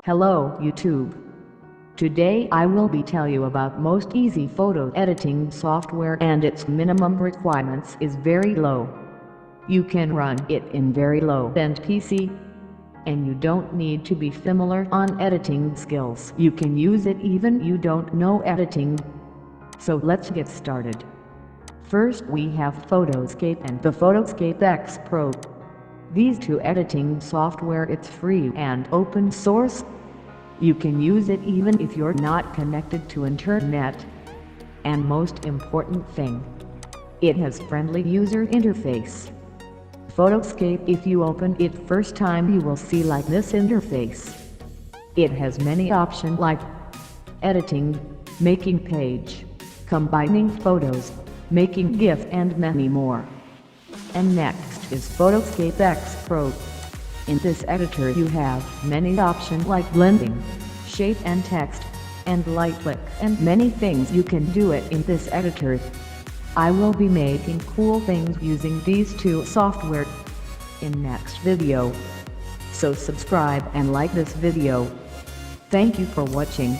Hello YouTube. Today I will be tell you about most easy photo editing software, and its minimum requirements is very low. You can run it in very low-end PC, and you don't need to be familiar on editing skills. You can use it even you don't know editing. So let's get started. First we have Photoscape and the Photoscape X Pro. These two editing software, it's free and open source. You can use it even if you're not connected to internet. And most important thing, it has friendly user interface. Photoscape, if you open it first time you will see like this interface. It has many options like editing, making page, combining photos, making GIF and many more. And next is Photoscape X Pro. In this editor you have many options like blending, shape and text, and light click, and many things you can do it in this editor. I will be making cool things using these two software in next video. So subscribe and like this video. Thank you for watching.